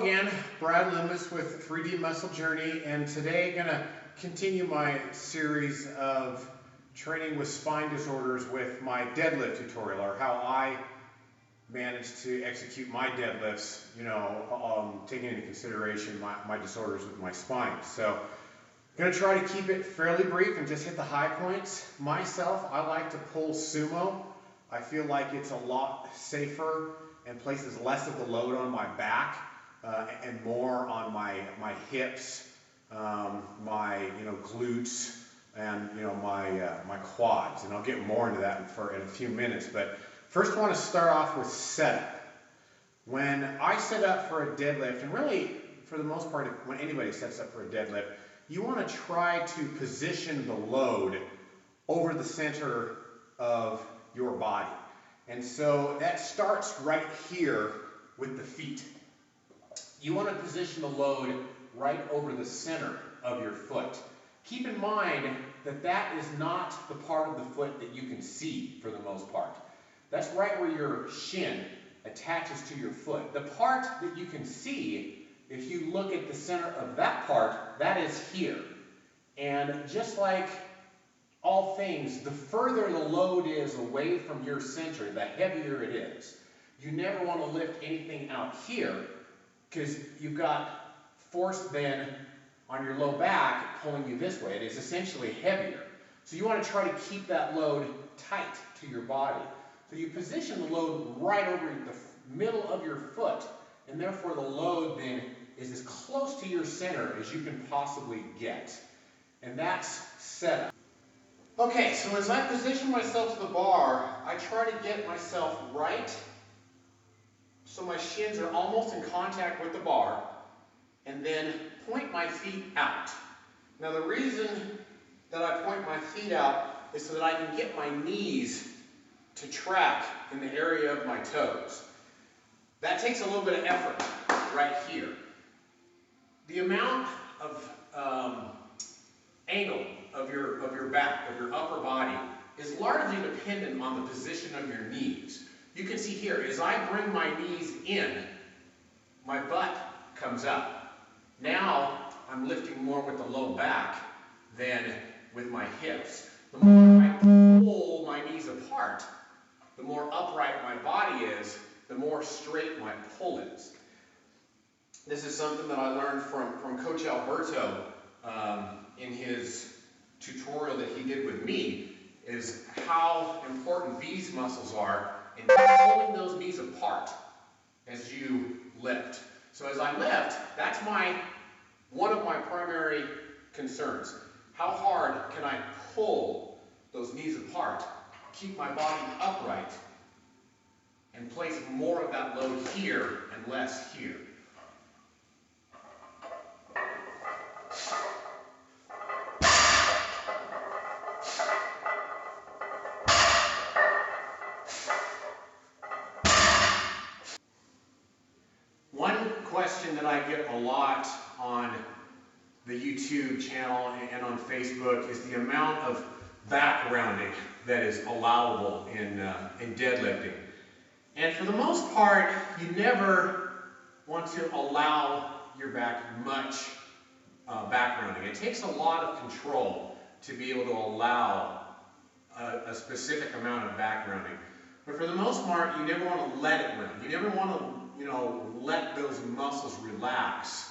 again, Brad Loomis with 3D Muscle Journey, and today I'm going to continue my series of training with spine disorders with my deadlift tutorial, or how I managed to execute my deadlifts, taking into consideration my disorders with my spine. So I'm going to try to keep it fairly brief and just hit the high points. Myself, I like to pull sumo. I feel like it's a lot safer and places less of the load on my back and more on my hips, my glutes, and my quads. And I'll get more into that in a few minutes. But first, I want to start off with setup. When I set up for a deadlift, and really for the most part, when anybody sets up for a deadlift, you want to try to position the load over the center of your body. And so that starts right here with the feet. You want to position the load right over the center of your foot. Keep in mind that that is not the part of the foot that you can see for the most part. That's right where your shin attaches to your foot. The part that you can see, if you look at the center of that part, that is here. And just like all things, the further the load is away from your center, the heavier it is. You never want to lift anything out here because you've got force then on your low back pulling you this way. It is essentially heavier. So you want to try to keep that load tight to your body. So you position the load right over the middle of your foot, and therefore the load then is as close to your center as you can possibly get. And that's setup. Okay, so as I position myself to the bar, I try to get myself right so my shins are almost in contact with the bar, and then point my feet out. Now the reason that I point my feet out is so that I can get my knees to track in the area of my toes. That takes a little bit of effort right here. The amount of angle of your back, of your upper body, is largely dependent on the position of your knees. You can see here, as I bring my knees in, my butt comes up. Now I'm lifting more with the low back than with my hips. The more I pull my knees apart, the more upright my body is, the more straight my pull is. This is something that I learned from Coach Alberto in his tutorial that he did with me, is how important these muscles are in pulling those knees apart as you lift. So as I lift, that's one of my primary concerns. How hard can I pull those knees apart, keep my body upright, and place more of that load here and less here? One question that I get a lot on the YouTube channel and on Facebook is the amount of back rounding that is allowable in deadlifting. And for the most part, you never want to allow your back much back rounding. It takes a lot of control to be able to allow a specific amount of back rounding. But for the most part, you never want to let it round. You never want to let those muscles relax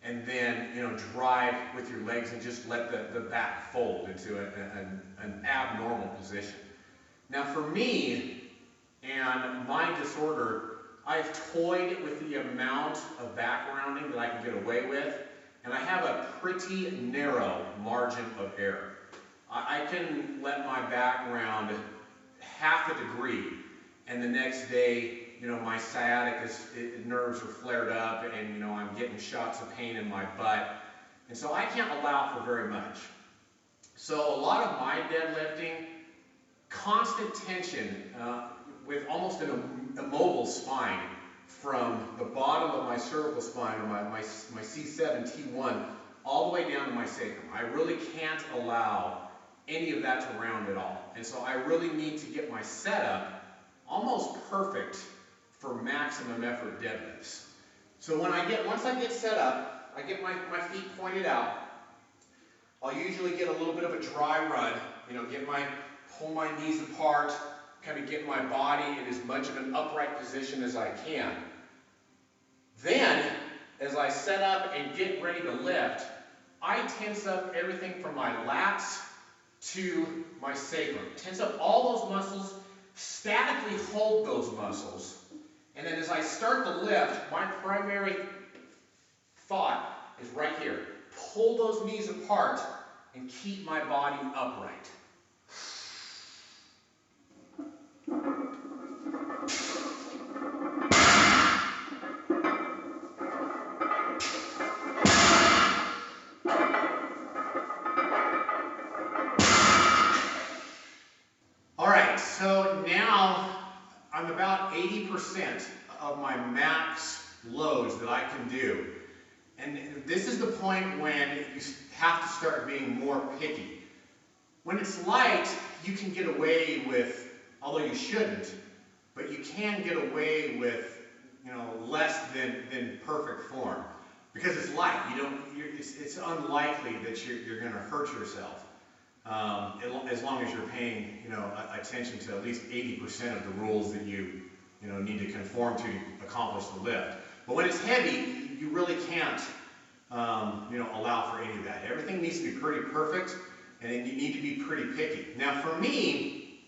and then, drive with your legs and just let the back fold into an abnormal position. Now for me and my disorder, I've toyed with the amount of back rounding that I can get away with, and I have a pretty narrow margin of error. I can let my back round half a degree, and the next day, my sciatic nerves are flared up, and I'm getting shots of pain in my butt, and so I can't allow for very much. So a lot of my deadlifting, constant tension with almost an immobile spine from the bottom of my cervical spine, or my C7, T1, all the way down to my sacrum. I really can't allow any of that to round at all, and so I really need to get my setup almost perfect for maximum effort deadlifts. So once I get set up, I get my feet pointed out. I'll usually get a little bit of a dry run, pull my knees apart, kind of get my body in as much of an upright position as I can. Then, as I set up and get ready to lift, I tense up everything from my lats to my sacrum. Tense up all those muscles, statically hold those muscles, and then as I start the lift, my primary thought is right here. Pull those knees apart and keep my body upright. All right, so now I'm about 80% of my max loads that I can do. And this is the point when you have to start being more picky. When it's light, you can get away with, although you shouldn't, but you can get away with, less than perfect form. Because it's light, it's unlikely that you're going to hurt yourself. As long as you're paying, attention to at least 80% of the rules that you need to conform to accomplish the lift. But when it's heavy, you really can't, allow for any of that. Everything needs to be pretty perfect, and you need to be pretty picky. Now, for me,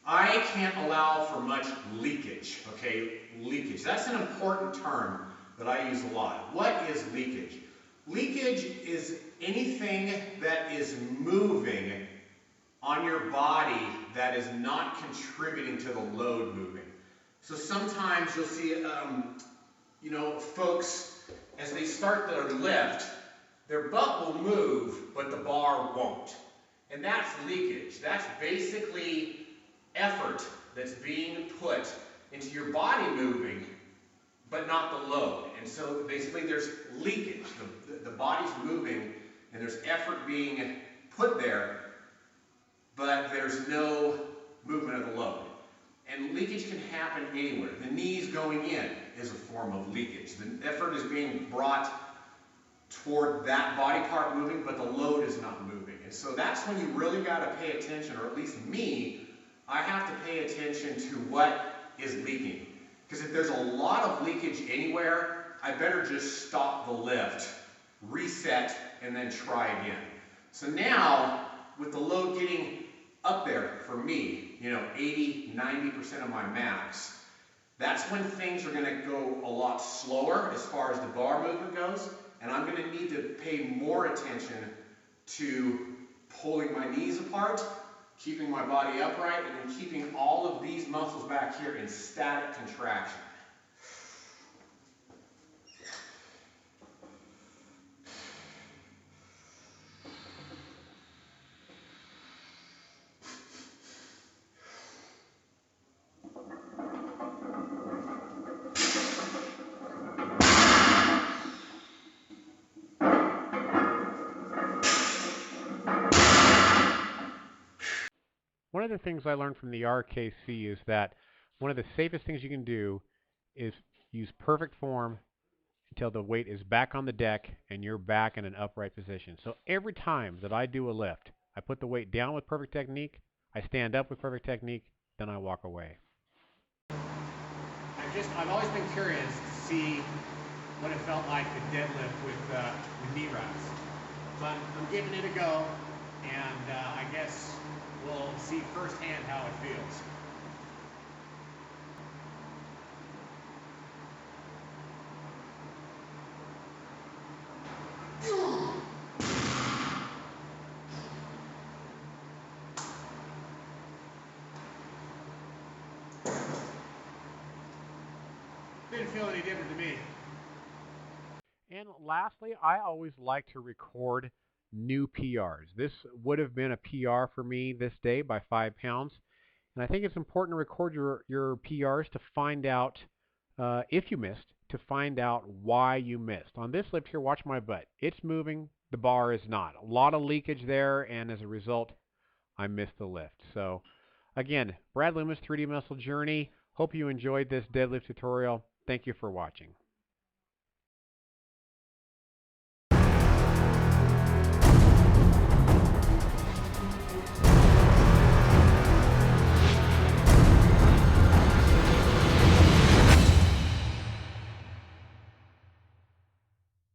I can't allow for much leakage. Okay, leakage. That's an important term that I use a lot. What is leakage? Leakage is anything that is moving on your body that is not contributing to the load moving. So sometimes you'll see, folks, as they start their lift, their butt will move, but the bar won't. And that's leakage. That's basically effort that's being put into your body moving, but not the load. And so basically there's leakage. The body's moving and there's effort being put there, but there's no movement of the load. And leakage can happen anywhere. The knees going in is a form of leakage. The effort is being brought toward that body part moving, but the load is not moving. And so that's when you really got to pay attention, or at least me, I have to pay attention to what is leaking. Because if there's a lot of leakage anywhere, I better just stop the lift, reset, and then try again. So now, with the load getting up there for me, 80, 90% of my max, that's when things are going to go a lot slower as far as the bar movement goes, and I'm going to need to pay more attention to pulling my knees apart, keeping my body upright, and then keeping all of these muscles back here in static contraction. One of the things I learned from the RKC is that one of the safest things you can do is use perfect form until the weight is back on the deck and you're back in an upright position. So every time that I do a lift, I put the weight down with perfect technique, I stand up with perfect technique, then I walk away. I've always been curious to see what it felt like to deadlift with knee wraps. So I'm giving it a go, and I guess we'll see firsthand how it feels. Didn't feel any different to me. And lastly, I always like to record new PRs. This would have been a PR for me this day by 5 pounds. And I think it's important to record your PRs to find out if you missed, to find out why you missed. On this lift here, watch my butt. It's moving, the bar is not. A lot of leakage there, and as a result, I missed the lift. So again, Brad Loomis, 3D Muscle Journey. Hope you enjoyed this deadlift tutorial. Thank you for watching.